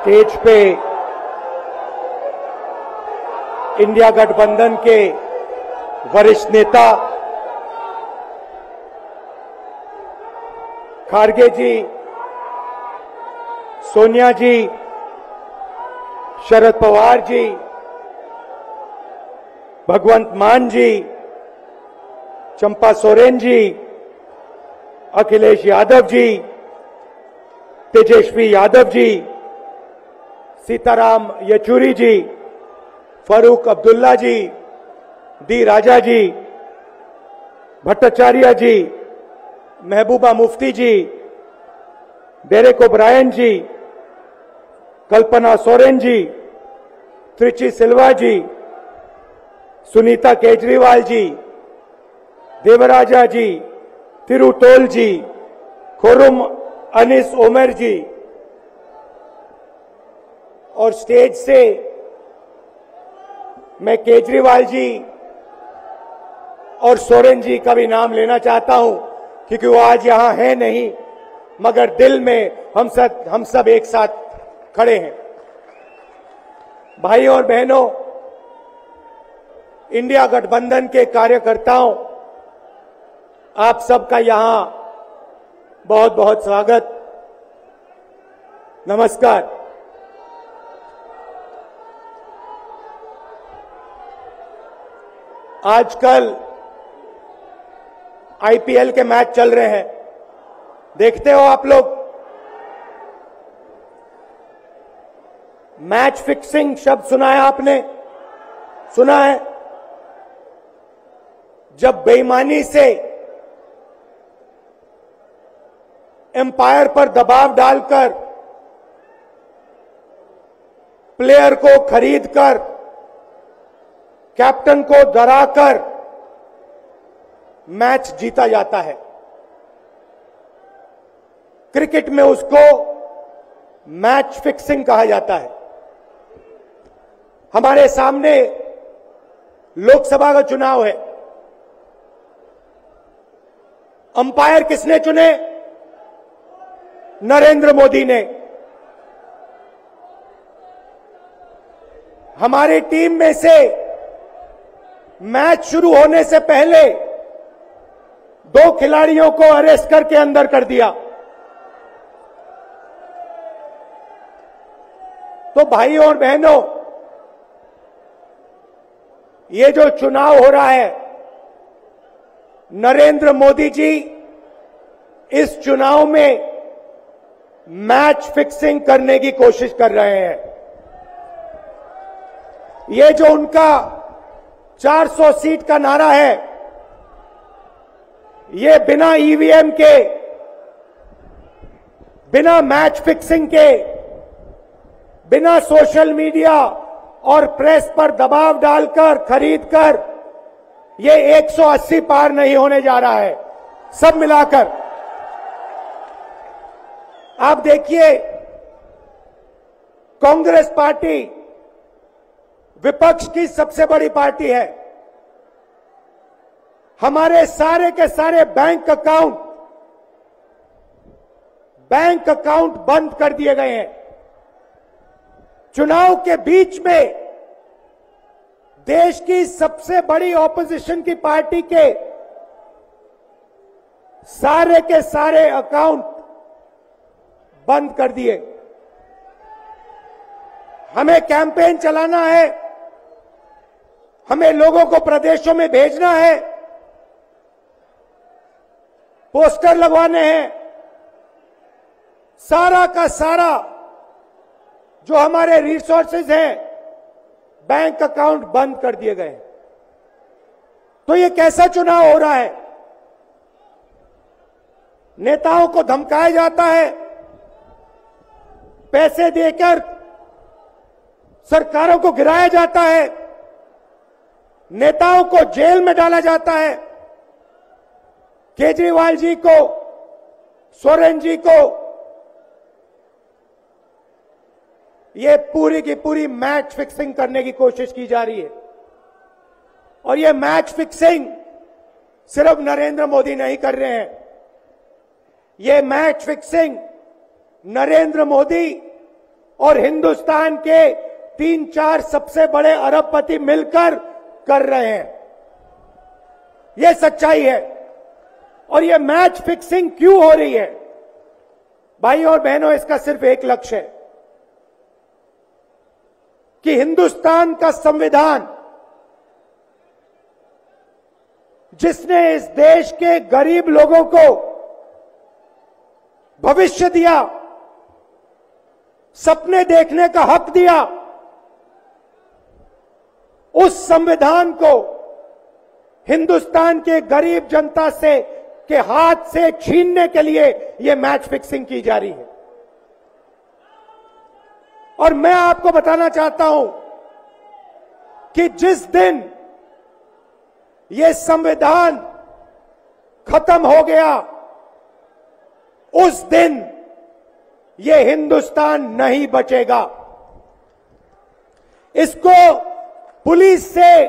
Stage पे India गठबंधन के वरिष्ठ नेता खारगे जी, सोनिया जी, शरद पवार जी, भगवंत मान जी, चंपा सोरेन जी, अखिलेश यादव जी, तेजस्वी यादव जी, सीताराम येचुरी जी, फारूक अब्दुल्ला जी, डी राजा जी, भट्टाचार्य जी, महबूबा मुफ्ती जी, डेरेक ओब्रायन जी, कल्पना सोरेन जी, त्रिची सिल्वा जी, सुनीता केजरीवाल जी, देवराजा जी, तिरुतोल जी, खुर्रम अनीस उमर जी, और स्टेज से मैं केजरीवाल जी और सोरेन जी का भी नाम लेना चाहता हूं, क्योंकि वो आज यहां है नहीं, मगर दिल में हम सब एक साथ खड़े हैं। भाइयों और बहनों, इंडिया गठबंधन के कार्यकर्ताओं, आप सबका यहां बहुत बहुत स्वागत, नमस्कार। आजकल आईपीएल के मैच चल रहे हैं, देखते हो आप लोग। मैच फिक्सिंग शब्द सुना है आपने? सुना है? जब बेईमानी से एम्पायर पर दबाव डालकर प्लेयर को खरीदकर कैप्टन को डराकर मैच जीता जाता है। क्रिकेट में उसको मैच फिक्सिंग कहा जाता है। हमारे सामने लोकसभा का चुनाव है। अंपायर किसने चुने? नरेंद्र मोदी ने। हमारी टीम में से मैच शुरू होने से पहले 2 खिलाड़ियों को अरेस्ट करके अंदर कर दिया। तो भाइयों और बहनों, ये जो चुनाव हो रहा है, नरेंद्र मोदी जी इस चुनाव में मैच फिक्सिंग करने की कोशिश कर रहे हैं। ये जो उनका 400 सीट का नारा है, ये बिना ईवीएम के, बिना मैच फिक्सिंग के, बिना सोशल मीडिया और प्रेस पर दबाव डालकर खरीदकर ये 180 पार नहीं होने जा रहा है, सब मिलाकर। आप देखिए, कांग्रेस पार्टी विपक्ष की सबसे बड़ी पार्टी है। हमारे सारे के सारे बैंक अकाउंट बंद कर दिए गए हैं। चुनाव के बीच में देश की सबसे बड़ी ऑपोजिशन की पार्टी के सारे अकाउंट बंद कर दिए। हमें कैंपेन चलाना है, हमें लोगों को प्रदेशों में भेजना है, पोस्टर लगवाने हैं। सारा का सारा जो हमारे रिसोर्सेज हैं, बैंक अकाउंट बंद कर दिए गए। तो ये कैसा चुनाव हो रहा है? नेताओं को धमकाया जाता है, पैसे देकर सरकारों को गिराया जाता है, नेताओं को जेल में डाला जाता है। केजरीवाल जी को, सोरेन जी को ये पूरी की पूरी मैच फिक्सिंग करने की कोशिश की जा रही है। और ये मैच फिक्सिंग सिर्फ नरेंद्र मोदी नहीं कर रहे हैं, ये मैच फिक्सिंग नरेंद्र मोदी और हिंदुस्तान के 3-4 सबसे बड़े अरबपति मिलकर कर रहे हैं। यह सच्चाई है। और यह मैच फिक्सिंग क्यों हो रही है? भाइयों और बहनों, इसका सिर्फ एक लक्ष्य है कि हिंदुस्तान का संविधान, जिसने इस देश के गरीब लोगों को भविष्य दिया, सपने देखने का हक दिया, उस संविधान को हिंदुस्तान के गरीब जनता से के हाथ से छीनने के लिए यह मैच फिक्सिंग की जा रही है। और मैं आपको बताना चाहता हूं कि जिस दिन यह संविधान खत्म हो गया, उस दिन यह हिंदुस्तान नहीं बचेगा। इसको पुलिस से,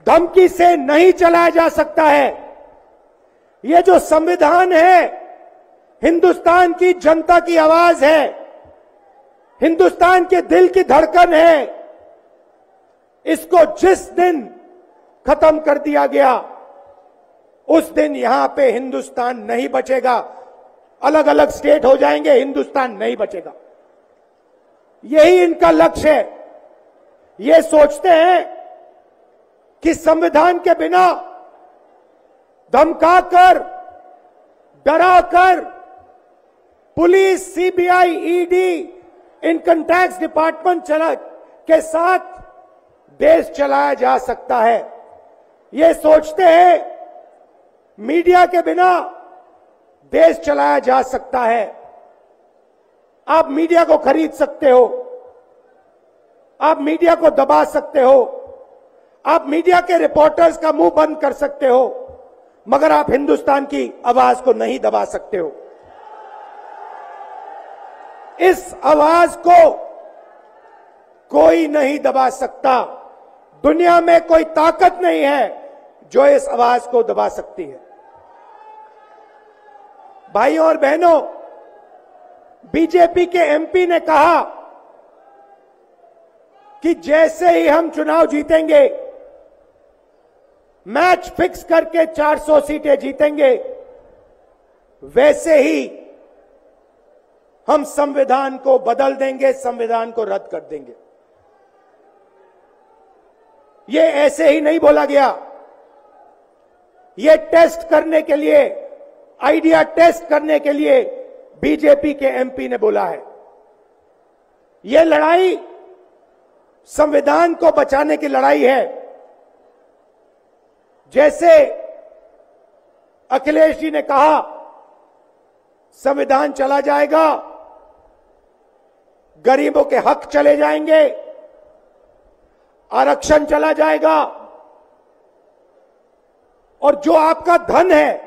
धमकी से नहीं चलाया जा सकता है। यह जो संविधान है, हिंदुस्तान की जनता की आवाज है, हिंदुस्तान के दिल की धड़कन है। इसको जिस दिन खत्म कर दिया गया, उस दिन यहां पे हिंदुस्तान नहीं बचेगा। अलग अलग स्टेट हो जाएंगे, हिंदुस्तान नहीं बचेगा। यही इनका लक्ष्य है। ये सोचते हैं कि संविधान के बिना धमकाकर, डराकर police, CBI, ED, income tax department के साथ देश चलाया जा सकता है। ये सोचते हैं मीडिया के बिना देश चलाया जा सकता है। आप मीडिया को खरीद सकते हो, आप मीडिया को दबा सकते हो, आप मीडिया के रिपोर्टर्स का मुंह बंद कर सकते हो, मगर आप हिंदुस्तान की आवाज को नहीं दबा सकते हो। इस आवाज को कोई नहीं दबा सकता। दुनिया में कोई ताकत नहीं है जो इस आवाज को दबा सकती है। भाइयों और बहनों, बीजेपी के एमपी ने कहा कि जैसे ही हम चुनाव जीतेंगे, मैच फिक्स करके 400 सीटें जीतेंगे, वैसे ही हम संविधान को बदल देंगे, संविधान को रद्द कर देंगे। ये ऐसे ही नहीं बोला गया। ये टेस्ट करने के लिए, आइडिया टेस्ट करने के लिए बीजेपी के एमपी ने बोला है। ये लड़ाई संविधान को बचाने की लड़ाई है। जैसे अखिलेश जी ने कहा, संविधान चला जाएगा, गरीबों के हक चले जाएंगे, आरक्षण चला जाएगा, और जो आपका धन है,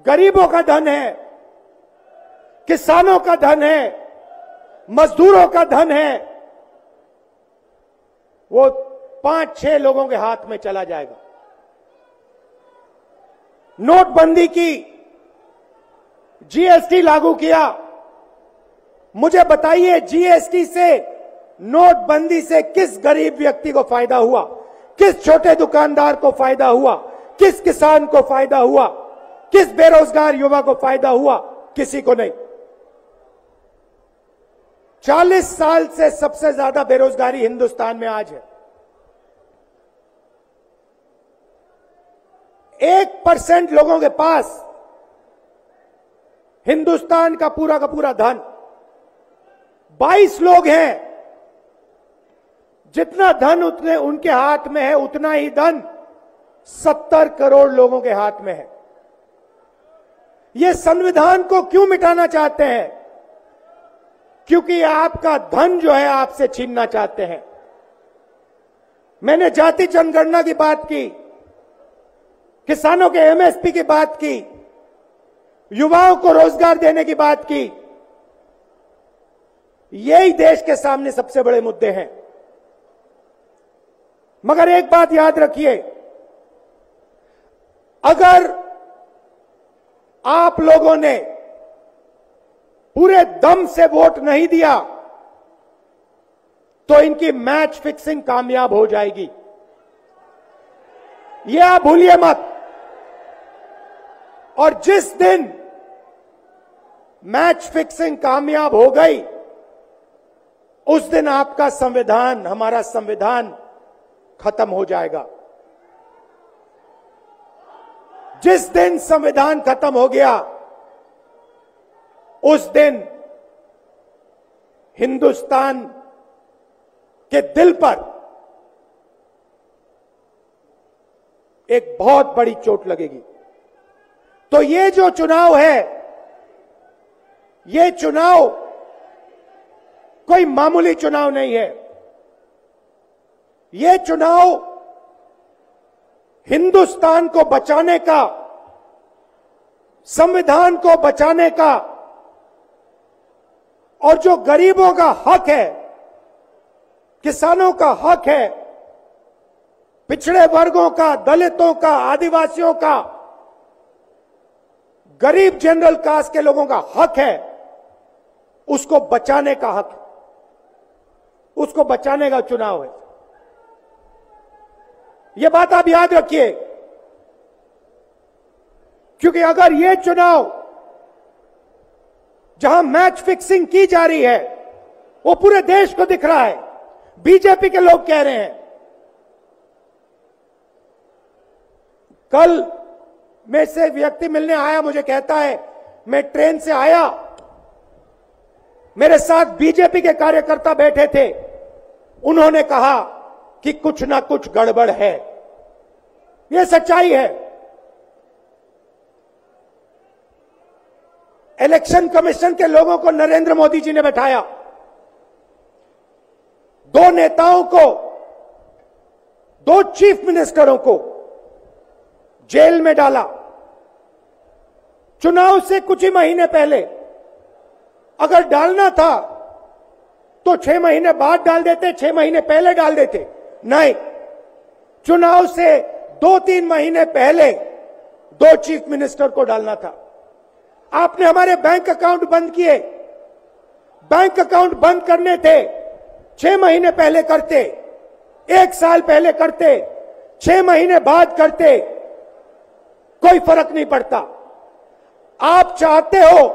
गरीबों का धन है, किसानों का धन है, मजदूरों का धन है, वो 5-6 लोगों के हाथ में चला जाएगा। नोटबंदी की, जीएसटी लागू किया। मुझे बताइए, जीएसटी से, नोटबंदी से किस गरीब व्यक्ति को फायदा हुआ? किस छोटे दुकानदार को फायदा हुआ? किस किसान को फायदा हुआ? किस बेरोजगार युवा को फायदा हुआ? किसी को नहीं। 40 साल से सबसे ज्यादा बेरोजगारी हिंदुस्तान में आज है। 1% लोगों के पास हिंदुस्तान का पूरा धन, 22 लोग हैं। जितना धन उतने उनके हाथ में है, उतना ही धन 70 करोड़ लोगों के हाथ में है। ये संविधान को क्यों मिटाना चाहते हैं? क्योंकि आपका धन जो है आपसे छीनना चाहते हैं। मैंने जाति जनगणना की बात की, किसानों के एमएसपी की बात की, युवाओं को रोजगार देने की बात की। यही देश के सामने सबसे बड़े मुद्दे हैं। मगर एक बात याद रखिए, अगर आप लोगों ने पूरे दम से वोट नहीं दिया तो इनकी मैच फिक्सिंग कामयाब हो जाएगी। यह आप भूलिए मत। और जिस दिन मैच फिक्सिंग कामयाब हो गई, उस दिन आपका संविधान, हमारा संविधान खत्म हो जाएगा। जिस दिन संविधान खत्म हो गया, उस दिन हिंदुस्तान के दिल पर एक बहुत बड़ी चोट लगेगी। तो ये जो चुनाव है, ये चुनाव कोई मामूली चुनाव नहीं है। ये चुनाव हिंदुस्तान को बचाने का, संविधान को बचाने का, और जो गरीबों का हक है, किसानों का हक है, पिछड़े वर्गों का, दलितों का, आदिवासियों का, गरीब जनरल कास्ट के लोगों का हक है, उसको बचाने का हक है, उसको बचाने का चुनाव है। यह बात आप याद रखिए, क्योंकि अगर यह चुनाव जहां मैच फिक्सिंग की जा रही है, वो पूरे देश को दिख रहा है, बीजेपी के लोग कह रहे हैं। कल में से व्यक्ति मिलने आया, मुझे कहता है मैं ट्रेन से आया, मेरे साथ बीजेपी के कार्यकर्ता बैठे थे, उन्होंने कहा कि कुछ ना कुछ गड़बड़ है। यह सच्चाई है। इलेक्शन कमीशन के लोगों को नरेंद्र मोदी जी ने बैठाया, दो नेताओं को, दो चीफ मिनिस्टरों को जेल में डाला। चुनाव से कुछ ही महीने पहले अगर डालना था तो 6 महीने बाद डाल देते, 6 महीने पहले डाल देते। नहीं, चुनाव से 2-3 महीने पहले 2 चीफ मिनिस्टर को डालना था। आपने हमारे बैंक अकाउंट बंद किए। बैंक अकाउंट बंद करने थे, 6 महीने पहले करते, 1 साल पहले करते, 6 महीने बाद करते, कोई फर्क नहीं पड़ता। आप चाहते हो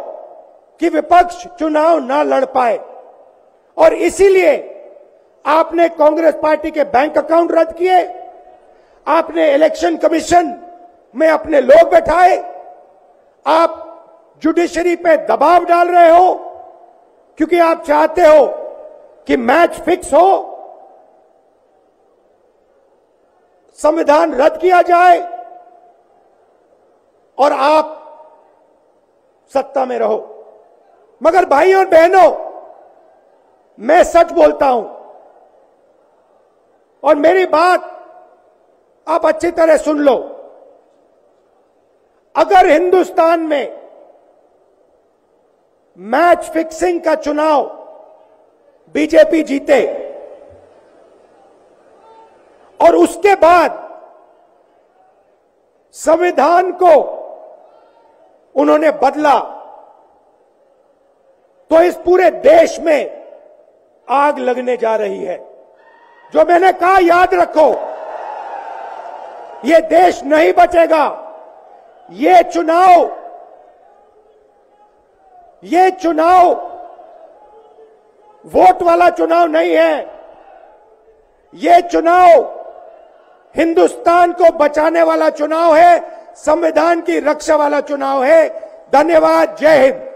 कि विपक्ष चुनाव ना लड़ पाए, और इसीलिए आपने कांग्रेस पार्टी के बैंक अकाउंट रद्द किए, आपने इलेक्शन कमीशन में अपने लोग बैठाए, आप जुडिशरी पे दबाव डाल रहे हो, क्योंकि आप चाहते हो कि मैच फिक्स हो, संविधान रद्द किया जाए और आप सत्ता में रहो। मगर भाइयों और बहनों, मैं सच बोलता हूं, और मेरी बात आप अच्छी तरह सुन लो। अगर हिंदुस्तान में मैच फिक्सिंग का चुनाव बीजेपी जीते और उसके बाद संविधान को उन्होंने बदला, तो इस पूरे देश में आग लगने जा रही है। जो मैंने कहा याद रखो, ये देश नहीं बचेगा। ये चुनाव वोट वाला चुनाव नहीं है। ये चुनाव हिंदुस्तान को बचाने वाला चुनाव है, संविधान की रक्षा वाला चुनाव है। धन्यवाद। जय हिंद।